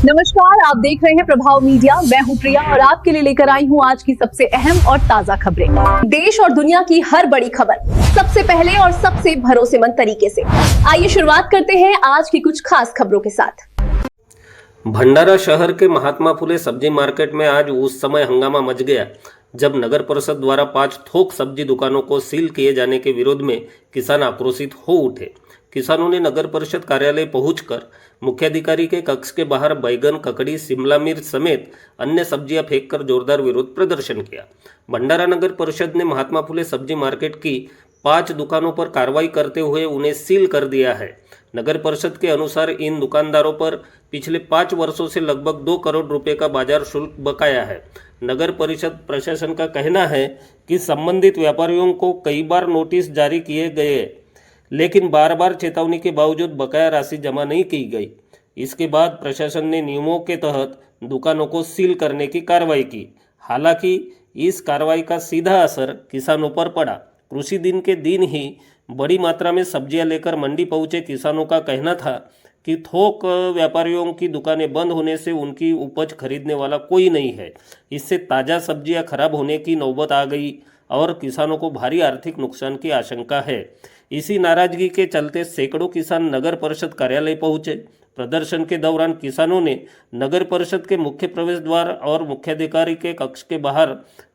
नमस्कार, आप देख रहे हैं प्रभाव मीडिया। मैं हूं प्रिया और आपके लिए लेकर आई हूं आज की सबसे अहम और ताजा खबरें। देश और दुनिया की हर बड़ी खबर सबसे पहले और सबसे भरोसेमंद तरीके से। आइए शुरुआत करते हैं आज की कुछ खास खबरों के साथ। भंडारा शहर के महात्मा फुले सब्जी मार्केट में आज उस समय हंगामा मच गया जब नगर परिषद द्वारा 5 थोक सब्जी दुकानों को सील किए जाने के विरोध में किसान आक्रोशित हो उठे। किसानों ने नगर परिषद कार्यालय पहुंचकर मुख्याधिकारी के कक्ष के बाहर बैगन, ककड़ी, शिमला मिर्च समेत अन्य सब्जियां फेंककर जोरदार विरोध प्रदर्शन किया। भंडारा नगर परिषद ने महात्मा फुले सब्जी मार्केट की 5 दुकानों पर कार्रवाई करते हुए उन्हें सील कर दिया है। नगर परिषद के अनुसार इन दुकानदारों पर पिछले 5 वर्षों से लगभग 2 करोड़ रुपए का बाजार शुल्क बकाया है। नगर परिषद प्रशासन का कहना है कि संबंधित व्यापारियों को कई बार नोटिस जारी किए गए, लेकिन बार बार चेतावनी के बावजूद बकाया राशि जमा नहीं की गई। इसके बाद प्रशासन ने नियमों के तहत दुकानों को सील करने की कार्रवाई की। हालांकि इस कार्रवाई का सीधा असर किसानों पर पड़ा। कृषि दिन के दिन ही बड़ी मात्रा में सब्जियां लेकर मंडी पहुंचे किसानों का कहना था कि थोक व्यापारियों की दुकानें बंद होने से उनकी उपज खरीदने वाला कोई नहीं है। इससे ताज़ा सब्जियां खराब होने की नौबत आ गई और किसानों को भारी आर्थिक नुकसान की आशंका है। इसी नाराजगी के चलते सैकड़ों किसान नगर परिषद कार्यालय पहुंचे। प्रदर्शन के दौरान किसानों ने नगर परिषद के मुख्य प्रवेश द्वार और मुख्याधिकारी के कक्ष के बाहर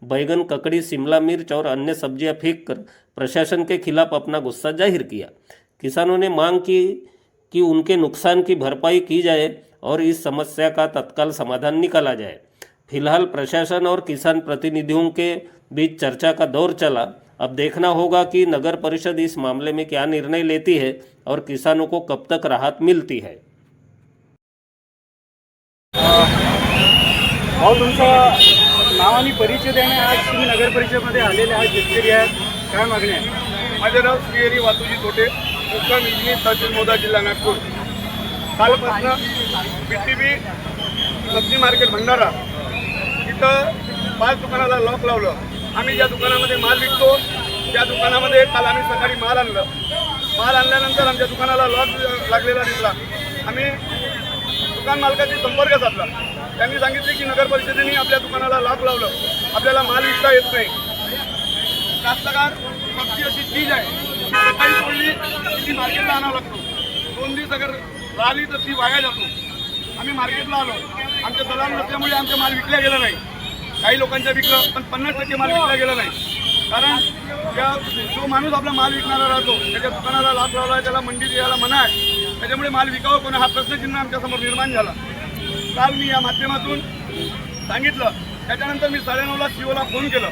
बैगन, ककड़ी, शिमला मिर्च और अन्य सब्जियां फेंककर प्रशासन के खिलाफ अपना गुस्सा जाहिर किया। किसानों ने मांग की कि उनके नुकसान की भरपाई की जाए और इस समस्या का तत्काल समाधान निकाला जाए। फिलहाल प्रशासन और किसान प्रतिनिधियों के बीच चर्चा का दौर चला। अब देखना होगा कि नगर परिषद इस मामले में क्या निर्णय लेती है और किसानों को कब तक राहत मिलती है। भाऊ, तुमचं नाव आणि परिचय देणे। आज तुम्ही नगर परिषदेमध्ये आलेले आहात, शेतकरी आहेत, काय मागणी आहे? माझे नाव श्रीहरी वातुजी तोटे, मुक्काम इंजिनी, तहसील मोदा, जिल्हा नागपूर। कालपासून बीटीबी सब्जी मार्केट भंडारा इथं 5 दुकानाला लॉक लावलं। आम्ही ज्या दुकानामध्ये माल विकतो त्या दुकानामध्ये काल आम्ही सकाळी माल आणल्यानंतर आमच्या दुकानाला लॉक लागलेला दिसला। आम्ही दुकान मालकाशी संपर्क साधला। त्यांनी सांगितले की नगर परिषदेने आपल्या दुकानाला लॉक लावलं, आपल्याला माल विकता येत नाही। कास्तकार सब्जी अशी चीज आहे, सकाळी तोडली ती मार्केटला आणावं लागतो, 2 दिवस अगर राहिली तर ती वाया जातो। आम्ही मार्केटला आलो, आमच्या दलाल नसल्यामुळे आमचा माल विकला गेला नाही। काही लोकांच्या विकलं, पण 50% माल विकला गेला नाही। कारण जो माणूस आपला माल विकणारा राहतो त्याच्या दुकानाला लॉक लावला, त्याला मंडीत यायला मना आहे। त्याच्यामुळे माल विकावं कोण हा प्रश्नचिन्ह आमच्यासमोर निर्माण झाला। काल मी या माध्यमातून सांगितलं, त्याच्यानंतर मी 9:30ला सीओला फोन केलं।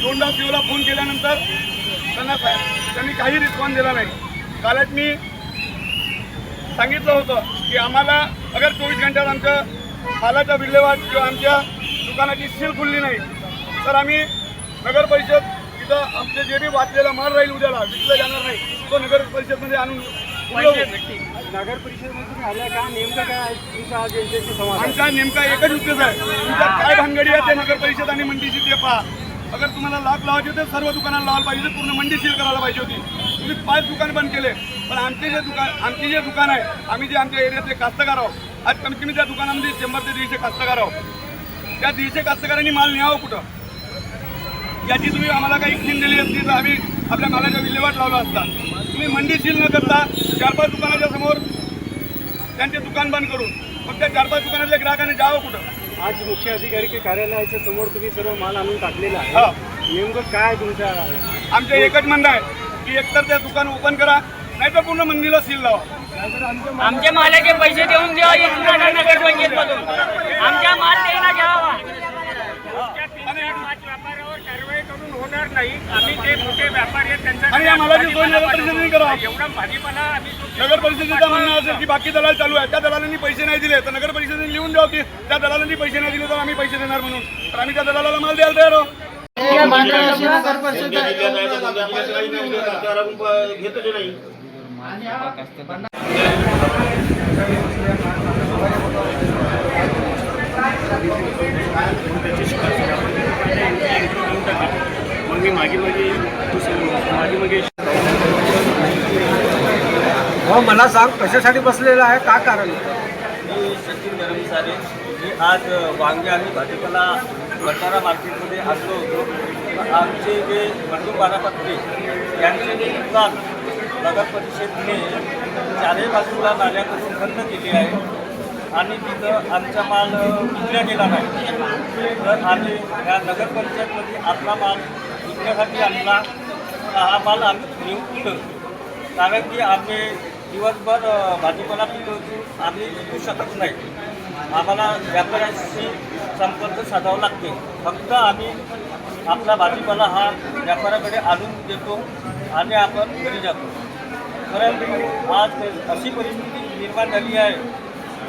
2दा सीओला फोन केल्यानंतर त्यांनी काही रिस्पॉन्स दिला नाही। कालच मी सांगितलं होतं की आम्हाला अगर 24 घंट्यात आमच्या मालाचा विल्हेवाट किंवा आमच्या दुकानाची सील खुलली नाही तर आम्ही नगर परिषद इथं आमचे जे बी वाचलेला माल राहील उद्याला विकलं जाणार नाही, तो नगर परिषदमध्ये आणून नगर परिषदेमध्ये आल्या का? नेमकं काय तुमचा आज यांच्याशी संवाद? आमचा नेमका एकच उद्देश आहे, तुमच्यात काय भानगडी आहे ते नगर परिषद आणि मंडीशी ते पहा। अगर तुम्हाला लॉक लावायचे तर सर्व दुकानाला लावायला पाहिजे, पूर्ण मंडी सील करायला पाहिजे होती। तुम्ही 5 दुकान बंद केले, पण आमची जे दुकान आहे, आम्ही जे आमच्या एरियातले कास्तकार आहोत, आज कमीत कमी त्या दुकानामध्ये 100 ते 150 कास्तकार आहोत। त्या 150 कास्तकारांनी माल न्यावं कुठं? याची तुम्ही आम्हाला काही स्कीम दिली असती तर आम्ही आपल्या मालाचा विल्हेवाट लावला असता। तुम्ही मंडी सील न करता 4-5 दुकानाच्या समोर त्यांचे दुकान बंद करून मग त्या 4-5 दुकानातल्या ग्राहकांनी जावं कुठं? आज मुख्य अधिकारी के कार्यालयाच्या समोर तुम्ही सर्व माल आणून टाकलेला आहे, नेमकं काय तुमच्या? आमचं एकच म्हणणं आहे की एकतर त्या दुकान ओपन करा, नाहीतर पूर्ण मंडीला सील लावा। आमच्या मालाचे पैसे देऊन द्या नगर पंचायतमधून, आमचा माल द्यायला घ्यावा। कारवाई करून होणार नाही। आम्ही ते मोठे व्यापारी आहेत त्यांचा आणि या मालाची सोय नगर परिषदेने करावा। एवढा भाजीपाला आम्ही नगर परिषदेचं म्हणणं असेल की बाकी दलाल चालू आहे, त्या दलालांनी पैसे नाही दिले तर नगर परिषदेने लिहून द्यावं की त्या दलालांनी पैसे नाही दिले तर आम्ही पैसे देणार म्हणून, तर आम्ही त्या दलालाला माल द्यायला तयार आहोत। मग मी मागे मला सांग, कशासाठी बसलेला आहे, का कारण? मी सचिन धरमसारे. मी आज वांगे आणि भाजीपाला भंडारा मार्केटमध्ये आलो होतो. आमचे जे बंडू बारापत्रे यांचे जे दुकान नगर परिषदेने चारही बाजूला नाल्या करून बंद केली आहे आणि तिथं आमचा माल विकला गेला नाही. तर आम्ही या नगर पंचायतमध्ये आपला माल विकण्यासाठी आणला. हा माल आम्ही घेऊन ठेवतो, कारण की आम्ही दिवसभर भाजीपाला पिकवतो, आम्ही विकू शकत नाही. आम्हाला व्यापाऱ्यांशी संपर्क साधावा लागते. फक्त आम्ही आपला भाजीपाला हा व्यापाऱ्याकडे आणून देतो आणि आपण घरी जातो. परंतु आज अशी परिस्थिती निर्माण झाली आहे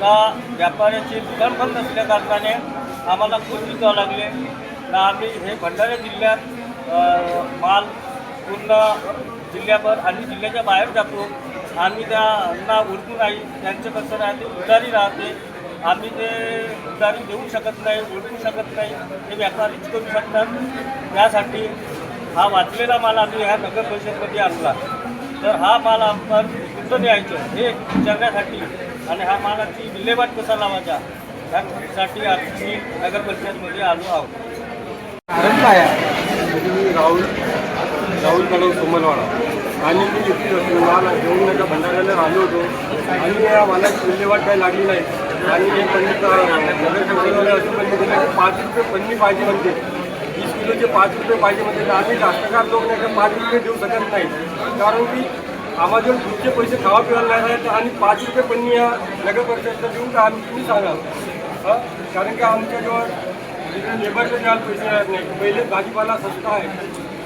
का व्यापाऱ्याचे दुकान बंद असल्या कारणाने आम्हाला खूप विकावं लागले. आम्ही हे भंडारा जिल्ह्यात माल पूर्ण जिल्ह्याभर आणि जिल्ह्याच्या बाहेर जातो. आम्ही त्यांना ओळखू नाही, त्यांचं कसं राहते उधारी राहते. आम्ही ते उधारी देऊ शकत नाही, ओळखू शकत नाही, ते व्यापारीच करू शकतात. त्यासाठी हा वाचलेला माल आम्ही ह्या नगर परिषदेमध्ये आणला. तर हा माल आपण कुठं द्यायचं हे विचारण्यासाठी आणि हा मालाची विल्हेवाट कसा लावायचा यासाठी आम्ही नगर परिषदेमध्ये आलो आहोत. मी राहुल कदम सोमलवाडा आणि मी इथे माल घेऊन नका भंडाऱ्याला आलो होतो आणि या मालाची विल्हेवाट काही लागली नाही. आणि हे पंडित नगरसेवकाला असं पण दिलं की 5 रुपये पन्नी पाहिजे म्हणते, 20 किलोचे 5 रुपये पाहिजे म्हणते. तर आम्ही कास्तकार लोक नाही का 5 रुपये देऊ शकत नाही, कारण की आम्हाला पुढचे पैसे खावा पिवायला नाही आहेत. आणि 5 रुपये पन्नी या नगर परिषदेला देऊन का आम्ही तुम्ही सांगा. कारण की आमच्याजवळ तिथे लेबरचे द्यायला पैसे राहत नाही. पहिले भाजीपाला स्वस्त आहे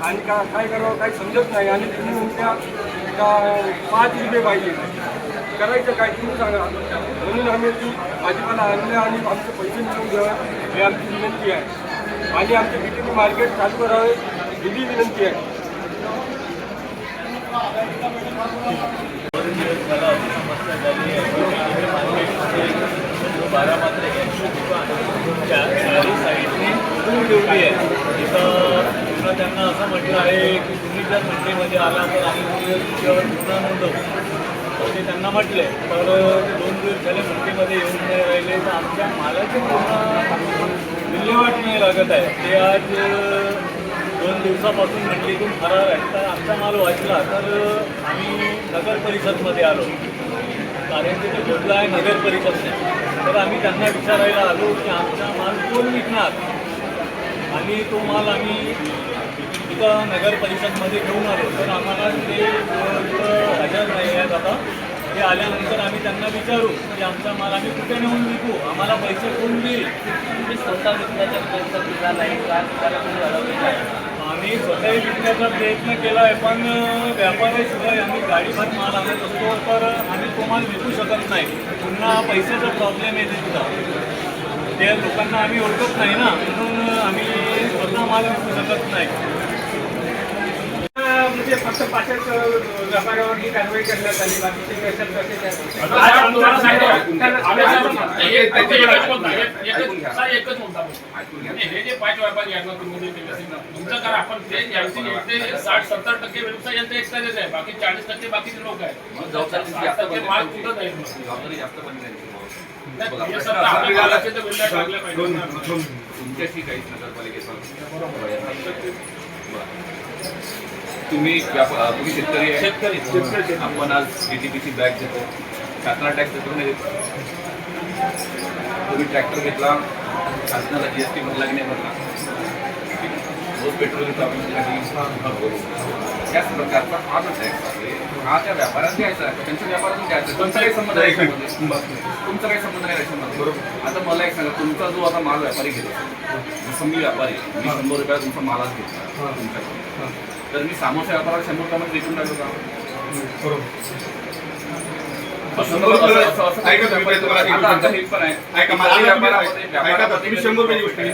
आणि काय करावं काही समजत नाही. आणि तुम्ही म्हणता का 5 रुपये पाहिजे, करायचं काय तुम्ही सांगा. म्हणून आम्ही ती भाजीपाला आणलं आणि आमचे पैसे मिळवून घ्यावे ही आमची विनंती आहे. आणि आमचे BTP मार्केट चालू करावे ही विनंती आहे. बारामात्रे यांची दुकान चारही साईडने उघडून ठेवली आहे. तिथं त्यांना असं म्हटलं आहे की तुम्ही जर मंडीमध्ये आला तर आम्ही तुमच्यावर गुन्हा नोंदवू असे त्यांना म्हटले. तर 2 दिवस झाले मंडीमध्ये येऊन नाही राहिले. तर आमच्या मालाची पूर्ण विल्हेवाट नाही लागत आहे. ते आज 2 दिवसापासून मंडीतून फरार आहे. तर आमचा माल वाचला तर आम्ही नगर परिषदमध्ये आलो, कारण तिथे बोलला आहे नगर परिषदने. तर आम्ही त्यांना विचारायला आलो की आमचा माल कोण विकणार, आणि तो माल आम्ही इथं नगर परिषदमध्ये घेऊन आलो. तर आम्हाला ते इथं हजर नाही आहेत. आता ते आल्यानंतर आम्ही त्यांना विचारू की आमचा माल आम्ही कुठे नेऊन विकू, आम्हाला पैसे कोण देईल. म्हणजे स्वतः विकण्याचा प्रयत्न केला नाही का, आम्ही स्वतःही विकण्याचा प्रयत्न केला आहे, पण व्यापाऱ्याशिवाय आम्ही गाडीभर माल आणत असतो तर आम्ही तो माल विकू शकत नाही. पुन्हा पैशाचा प्रॉब्लेम येते तिथं, ते लोकांना आम्ही ओळखत नाही ना, म्हणून आम्ही स्वतः माल विकू शकत नाही. म्हणजे फक्त 5च व्यापाऱ्यावरती कारवाई करण्यात आली, बाकीचे पैसे एकच मुद्दा हे जे 5 व्यापारी आहेत ना तुम्ही तुमचं करा, आपण ते 60-70% व्यवसाय यांचा एक्सटेरियर आहे, बाकी 40% बाकीचे लोक आहेत. माल कुठं जाईल तुमच्याशी काहीच नगरपालिकेचा तुम्ही शेतकरी आपण आज DTPची बॅग देतो, शासनाला टॅक्स देतो नाही देतो. तुम्ही ट्रॅक्टर घेतला, शासनाला GST भरला की नाही भरला, रोज पेट्रोल त्याच प्रकारचा हा जो टॅक्स आहे हा त्या व्यापाऱ्यात द्यायचा आहे, त्यांच्या व्यापारातून द्यायचा. तुमचा काही संबंध आहे तुमचा काही संबंध नाही याच्यामध्ये. बरोबर. आता मला एक सांगा, तुमचा जो आता माल व्यापारी घेतो, जसं मी व्यापारी मी 100 रुपयाला तुमचा मालच घेतला तुमच्याकडून, तर मी सामोसा व्यापाराला 100 रुपयामध्ये विकून टाकलो का? बरोबर. तुम्ही 100 रुपयाची गोष्ट आहे.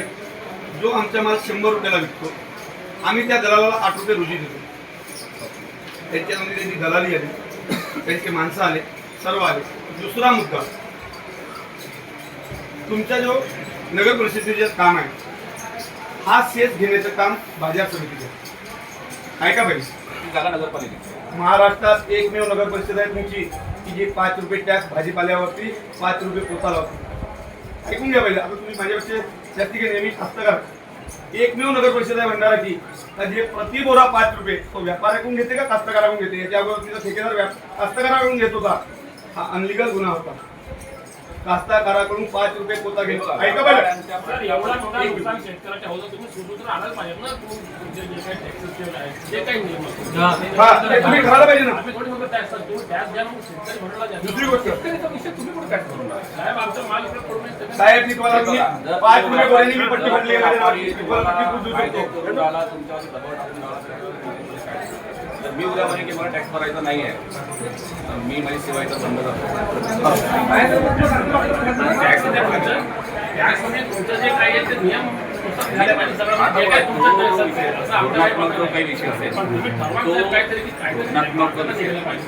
जो आमचा माल 100 रुपयाला विकतो, आम्ही त्या दलालाला 8 रुपये रोजी देतो. त्यांच्यामध्ये त्यांची दलाली आली, त्यांचे माणसं आले, सर्व आले. दुसरा मुद्दा, तुमचा जो नगर परिषदेचं काम आहे, हा सेस घेण्याचं काम बाजार समितीचं आहे का पाहिजे? जागा नगरपालिका महाराष्ट्रात एकमेव नगर परिषद आहे तुमची, की जे 5 रुपये टॅक्स भाजीपाल्यावरती 5 रुपये पोता लावतो. ऐकून घ्या पहिले. आता तुम्ही माझ्यापेक्षा जास्ती काही नेहमी कास्तकार एकमेव नगर परिषद आहे भंडाराची का जे प्रति बोरा 5 रुपये तो व्यापाऱ्याकडून घेते का कास्तकाराकडून घेते. याच्या अगोदर तिचा ठेकेदार कास्तकाराकडून घेत होता. हा अनलिगल गुन्हा होता. कास्तकाराकडून 5 रुपये पोता घेतो. ऐका पाहिजे सर, एवढा मोठा नुकसान शेतकऱ्याच्या होतं, तुम्ही सूत्र आणायला पाहिजे ना. तुमचे जे काही टॅक्सेस आहेत, जे काही नियम आहेत. हा ते तुम्ही करायला पाहिजे ना. आम्ही थोडी फक्त टॅक्स तुम्ही टॅक्स द्या, मग शेतकरी भरला द्या. दुसरी गोष्ट शेतकरीचा विषय तुम्ही कुठे टॅक्स भरून राहिले? साहेब, आमचा माल इकडे पडून आहे. साहेब मी तुम्हाला 5 रुपये बोऱ्याने मी पट्टी भरली आहे माझ्या नावाची. तुम्हाला पट्टी खूप देऊ शकतो. तर मी उद्या म्हणे की मला टॅक्स भरायचा नाही आहे, तर मी माझी सेवायचं बंद करतो. टॅक्समध्ये तुमचं जे काही आहे ते नियम झाले पाहिजे. सगळं जे काही तुमचं असं आमच्या जो काही विषय असेल पण तुम्ही ठरवा तो काहीतरी की काहीतरी धोरणात्मक केलं पाहिजे.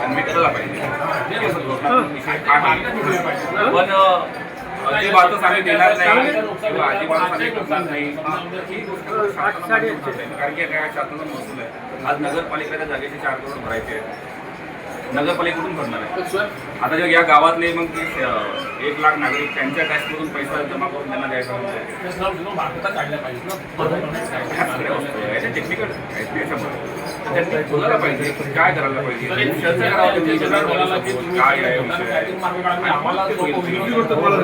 कन्वे करायला पाहिजे. असं धोरणात्मक विषय आहे. पण ते बातच आम्ही देणार नाही किंवा अजिबात आम्ही करणार नाही ही गोष्ट शासनाला कारण की काय शासनाचा महसूल आहे. आज नगरपालिकेच्या जागेचे 4 करोड भरायचे आहेत. नगरपालिकेकडून भरणार आहे. आता जर या गावातले मग ते 1 लाख नागरिक त्यांच्या टॅक्समधून पैसा जमा करून त्यांना द्यायचा भारतात काढल्या पाहिजे. टेक्निकल त्यांनी बोलायला पाहिजे काय करायला पाहिजे काय आहे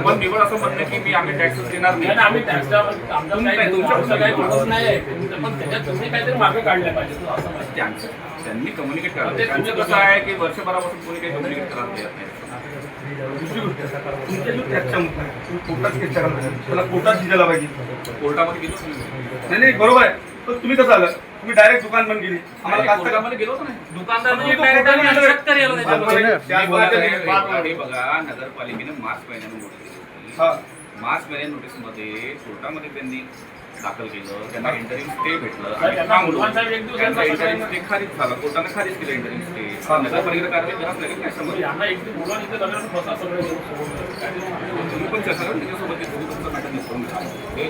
पण निवड असं म्हणणं की मी आम्ही टॅक्स देणार नाही. आम्ही टॅक्स तुमच्या काही प्रॉब्लेम नाही आहे, पण त्याच्यात तुम्ही काहीतरी मार्ग काढले पाहिजे असं माहिती. त्यांनी कम्युनिकेट करावं. त्यांचं कसं आहे की वर्षभरापासून कोणी काही कम्युनिकेट करायला देत नाही. दुसरी गोष्ट तुमच्या जो टॅक्सचा मुद्दा आहे तुम्ही कोर्टात केस करायला पाहिजे. त्याला कोर्टात दिलेला पाहिजे. कोर्टामध्ये गेलो नाही नाही बरोबर आहे. पण तुम्ही कसं आलं तुम्ही डायरेक्ट दुकान बंद केली. आम्हाला कोर्टामध्ये गेलो नाही. दुकानदार बघा नगरपालिकेनं मार्च महिन्यानं नोटीस दिली. हा मार्च महिन्या नोटीसमध्ये कोर्टामध्ये त्यांनी दाखल केलं. त्यांना इंटरिम स्टे भेटलं त्यांना आणि इंटरिम स्टे खारिज झाला. कोर्टाने खारिज केलं इंटरिम स्टे. नगरपालिकेला कारवाई करावं लागेल नाही समज यांना एक बोला इथे दरम्यान बसा सगळं तुम्ही पण चर्चा करा त्याच्यासोबत ते तुम्ही तुमचं नाटक निसरून घ्या. हे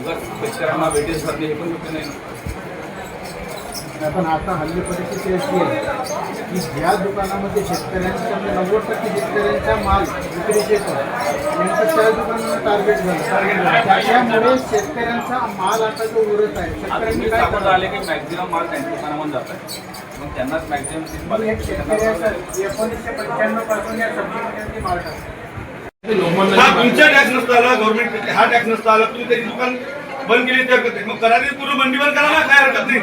उगाच शेतकऱ्यांना वेटेज भरणे हे पण योग्य नाही ना. पण आता हल्ली परिस्थिती अशी आहे की ज्या दुकानामध्ये शेतकऱ्यांच्या 90% शेतकऱ्यांचा माल विक्रीचे येतो नेमकं त्या दुकानाला टार्गेट झालं. त्याच्यामुळे शेतकऱ्यांचा माल आता जो उरत आहे शेतकऱ्यांनी काय समज आले की मॅक्झिमम माल त्यांच्या दुकानामध्ये जात आहे. मग त्यांनाच मॅक्झिमम एक शेतकरी 1995 पासून या सब्जेक्टमध्ये माल टाकतो. हा तुमच्या टॅक्स नसता आला गव्हर्नमेंट हा टॅक्स नसता आला तुम्ही त्याची दुकान बंद केली तर हरकत नाही. मग करारी पूर्ण बंदी बंद करा ना काय हरकत नाही.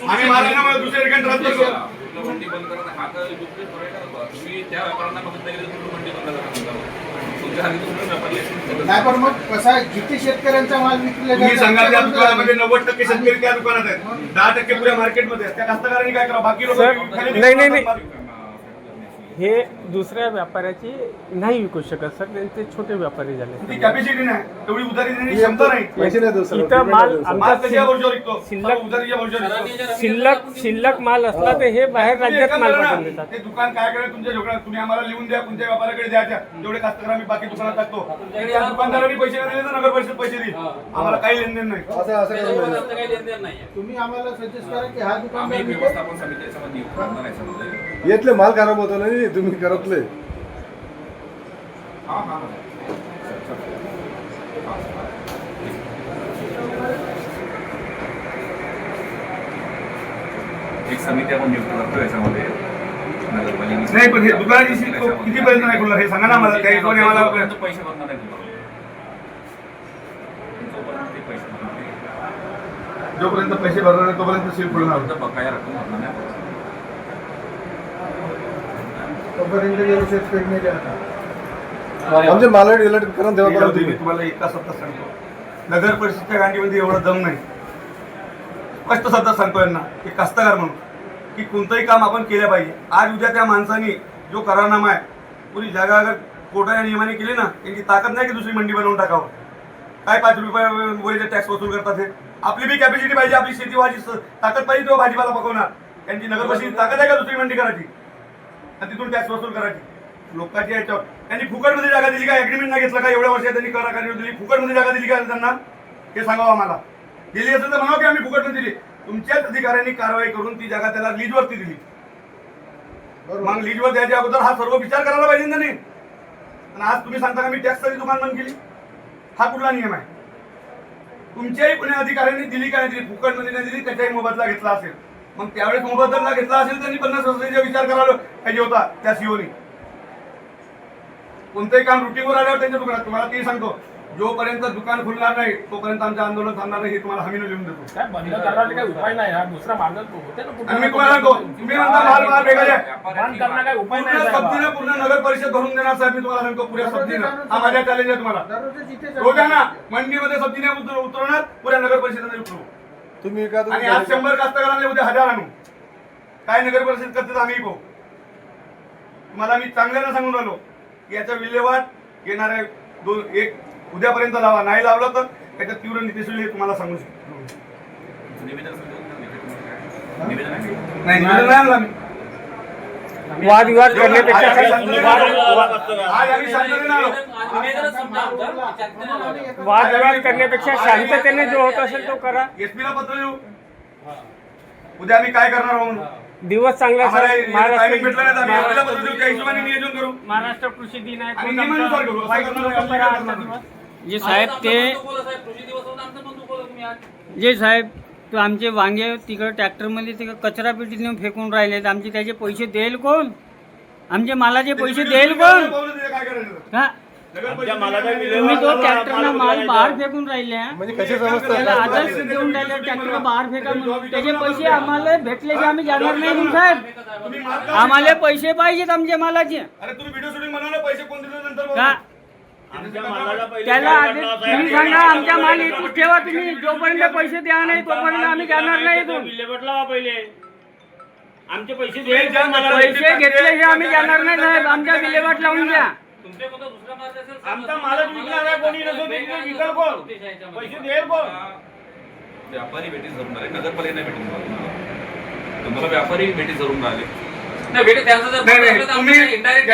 आम्ही मालांना दुसऱ्या ठिकाणी ट्रान्सफर करू. मंडी बंद करा हा तर तुम्ही त्या व्यापाऱ्यांना बघितलं गेलं पूर्ण मंडी बंद करा. तुमच्या हाती दुसरे व्यापारी नाही पण मग कसा जिथे शेतकऱ्यांचा माल विकला तुम्ही सांगा त्या दुकानामध्ये 90% शेतकरी त्या दुकानात आहेत 10% पुऱ्या मार्केटमध्ये आहेत. त्या कास्तकारांनी काय करावं बाकी लोक हे दुसऱ्या व्यापाऱ्याची नाही विकू शकत सर. त्यांचे छोटे व्यापारी झाले. ती कॅपॅसिटी नाही तेवढी उधारी देण्याची क्षमता नाही. इथं माल माल कशा वर्षावर विकतो शिल्लक- उधारीच्या वर्षावर विकतो. शिल्लक माल असला तर हे बाहेर राज्यात माल पाठवून देतात. ते दुकान काय करेल तुमच्या जोड्यात तुम्ही आम्हाला लिहून द्या कोणत्या व्यापाऱ्याकडे द्यायच्या जेवढे कास्तकार आम्ही बाकी दुकानात टाकतो. आणि या दुकानदारांनी पैसे नाही दिले तर नगर परिषद पैसे देईल. आम्हाला काही लेनदेन नाही. तुम्ही आम्हाला सजेस्ट करा की हा आम्ही दुकानदार व्यवस्थापन समितीच्या मध्ये नियुक्त करणार आहे समजा. येतले माल खराब होतो नाही तुम्ही करतले एक समिती आपण नियुक्त करतो याच्यामध्ये नगरपालिकेची. नाही पण हे दुकानाची कितीपर्यंत नाही खुलणार हे सांगा ना मला. काही कोणी आम्हाला जोपर्यंत पैसे भरणार नाही जोपर्यंत ते पैसे भरणार नाही. जोपर्यंत पैसे भरणार नाही तोपर्यंत सील खुलणार. जोपर्यंत बकाया रक्कम भरणार नाही. तोपर्यंत शेतकरी नाही जाणार. आमचे माल डिलीट करून तेव्हा करा मी तुम्ही. तुम्हाला एका सत्ता सांगतो नगर परिषदच्या गांडीमध्ये एवढा दम नाही. स्पष्ट सत्ता सांगतो यांना की कास्तकार म्हणून की कोणतंही काम आपण केलं पाहिजे. आज उद्या त्या माणसाने जो करारनामा आहे पुरी जागा अगर कोर्टाच्या नियमाने केली ना त्यांची ताकद नाही की दुसरी मंडी बनवून टाकावं. काय 5 रुपये वरीचे टॅक्स वसूल करतात हे. आपली बी कॅपॅसिटी पाहिजे. आपली शेतीवाची ताकद पाहिजे तेव्हा भाजीपाला पकवणार. त्यांची नगर परिषद ताकद आहे का दुसरी मंडी करायची आणि तिथून टॅक्स वसूल करायची. लोकांच्या याच्यावर त्यांनी फुकटमध्ये जागा दिली का ऍग्रीमेंट नाही घेतलं का एवढ्या वर्षात त्यांनी करार दिली फुकटमध्ये जागा दिली का त्यांना हे सांगावं आम्हाला. दिली असेल तर म्हणावं की आम्ही फुकटमध्ये दिली. तुमच्याच अधिकाऱ्यांनी कारवाई करून ती जागा त्याला लीजवरती दिली. मग लीजवर द्यायच्या अगोदर हा सर्व विचार करायला पाहिजे ना नाही. आणि आज तुम्ही सांगता का मी टॅक्सची दुकान बंद केली, हा कुठला नियम आहे? तुमच्याही पुणे अधिकाऱ्यांनी दिली का नाही दिली, फुकट मध्ये नाही दिली, त्याच्याही मोबदला घेतला असेल. मग त्यावेळेस मोबदला घेतला असेल त्यांनी 50% विचार करायला पाहिजे होता त्या सीओनी. कोणतंही काम रुटीनवर आल्यावर त्यांच्या दुकानात तुम्हाला ते सांगतो, जोपर्यंत दुकान खुलणार नाही तोपर्यंत आमचं आंदोलन थांबणार नाही, हे तुम्हाला हमीनं लिहून देतो. बंद करण्याचा काही उपाय नाही, हा दुसरा मार्ग होते ना. आणि मी तुम्हाला सांगतो, तुम्ही म्हणता माल वेगळा आहे, बंद करण्याचा काही उपाय पूर्ण नाही. सब्जीनं पूर्ण नगर परिषद भरून देणार साहेब. मी तुम्हाला सांगतो पुऱ्या सब्जीनं, हा माझ्या चॅलेंज आहे तुम्हाला. दररोज इथे रोजाना मंडीमध्ये सब्जीने उतरवणार, पुऱ्या नगर परिषदेने उतरवू. तुम्ही का आणि आज 100 कास्तकारांना उद्या 1000 आणू. काय नगर परिषद करते आम्ही पाहू. तुम्हाला मी चांगल्यानं सांगून राहिलो की याचा विल्हेवाट येणाऱ्या एक उद्यापर्यंत लावा, नाही लावलं तर त्याच्यात तीव्र नीती होईल, हे तुम्हाला सांगू शकतो. नाही निवेदन नाही आणलं आम्ही. वादविवाद करण्यापेक्षा आज आम्ही शांततेने आलो. वादविवाद करण्यापेक्षा शांततेने जो होत असेल तो करा. एसपीला पत्र देऊ, उद्या आम्ही काय करणार आहोत म्हणून. दिवस चांगला आम्हाला महाराष्ट्र टायमिंग भेटला नाही तर आम्ही एसपीला पत्र देऊ, त्या हिशोबाने नियोजन करू महाराष्ट्र कृषी दिन आहे. आणि नियमानुसार करू. असं करणार नाही. जे साहेब ते जे साहेब तो आमचे वांगे तिकडे ट्रॅक्टरमध्ये तिकडे कचरा पेटीत नेऊन फेकून राहिले, आमचे त्याचे पैसे देईल कोण? आमचे मालाचे पैसे देईल कोण? काय करायचं? हा तुम्ही तो ट्रॅक्टरला माल बाहेर फेकून राहिले, म्हणजे कसे समजतात? त्याला आदर्श देऊन राहिले, ट्रॅक्टरला बाहेर फेका म्हणून. त्याचे पैसे आम्हाला भेटले की आम्ही जाणार नाही म्हणून साहेब. आम्हाला पैसे पाहिजेत आमच्या मालाचे. अरे तुम्ही व्हिडिओ शूटिंग बनवा ना, पैसे कोण देतो नंतर का बघू. त्याला आधी तुम्ही सांगा आमच्या माल इथून ठेवा तुम्ही. जोपर्यंत पैसे द्या नाही तोपर्यंत आम्ही जाणार नाही इथून. पहिले आमचे पैसे पैसे घेतल्याशिवाय आम्ही जाणार नाही साहेब. आमच्या विल्हेवाट लावून द्या. आमचा मालक विकणार आहे, कोणी नसो विकल कोण? पैसे देईल कोण? व्यापारी भेटी धरून राहिले, नगरपालिका भेटी तुम्हाला व्यापारी भेटी धरून राहिले.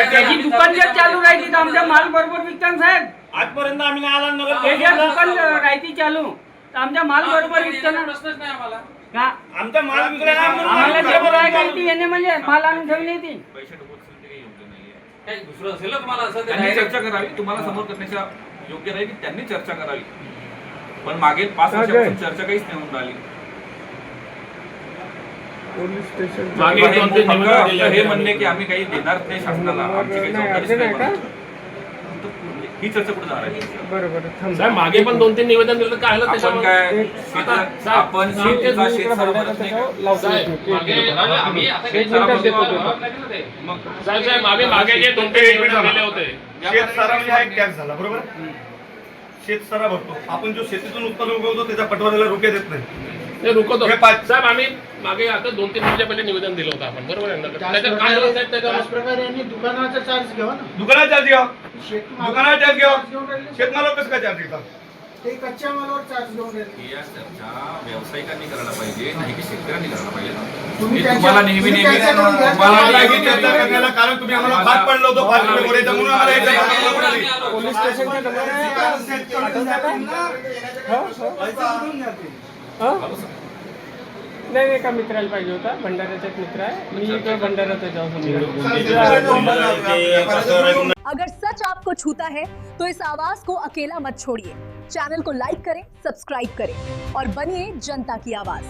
त्याची दुकान जर चालू राहिली तर आमच्या माल बरोबर विकतात साहेब. आजपर्यंत आम्ही नाही आला नगर त्याच्या दुकान राहती चालू तर आमच्या माल बरोबर विकताना का आमचा माल विकला नाही म्हणून आम्हाला जे बोलाय गालती येणे म्हणजे माल आणून ठेवली ती. पैसे डुबत असेल ते काही योग्य नाहीये. त्यांनी चर्चा करावी, तुम्हाला समोर करण्याच्या योग्य राहील की त्यांनी चर्चा करावी. पण मागील 5 वर्षापासून चर्चा काहीच नाही होऊन राहिली. हे म्हणणे की आम्ही काही देणार नाही शासनाला, आमची काही जबाबदारी नाही, ही चर्चा कुठे जाणार आहे? साहेब मागे पण 2-3 निवेदन दिलं, काय झालं आपण काय आपण शेतीचा शेतसारा भरत नाही का? साहेब आम्ही मागे जे 2-3 निवेदन दिले होते, शेतसारा म्हणजे हा एक टॅक्स झाला, बरोबर. शेतसारा भरतो आपण, जो शेतीतून उत्पन्न उगवतो त्याच्या पटवारीला रुपये देत नाही, ते रुकवतो. हे पाच- साहेब आम्ही मागे आता 2-3 महिन्या पहिले निवेदन दिलं होतं आपण, बरोबर आहे ना? त्याच्यात काय झालं साहेब? त्याच्यावर त्याचप्रकारे यांनी दुकानाचा चार्ज घ्यावा ना. दुकानात चार्ज घ्या, शेतमालावर दुकानात चार्ज घ्या. घेऊन राहिले. शेतमालावर कसं काय चार्ज घेतात? ते कच्च्या मालावर चार्ज घेऊन राहिले. या चर्चा व्यावसायिकांनी करायला पाहिजे, नाही की शेतकऱ्यांनी करायला पाहिजे. तुम्ही हे त्याच्या- तुम्हाला नेहमी तुम्ही नेहमी त्याच्याकडून घ्या. तुम्हाला मला नेहमी ही चर्चा करण्याला कारण तुम्ही आम्हाला भाग पडलं होतं 5 रुपये गोळ्याचं, म्हणून आम्हाला हे चर्चा करायला पडली. पोलीस स्टेशनच्या नाही एका मित्राला पाहिजे होता, भंडाऱ्याचा एक मित्र आहे, मी इकडे भंडाऱ्याचा जाऊन. अगर सच आपको छूता है तो इस आवाज को अकेला मत छोड़िए। चैनल को लाइक करें, सब्सक्राइब करें और बनिए जनता की आवाज।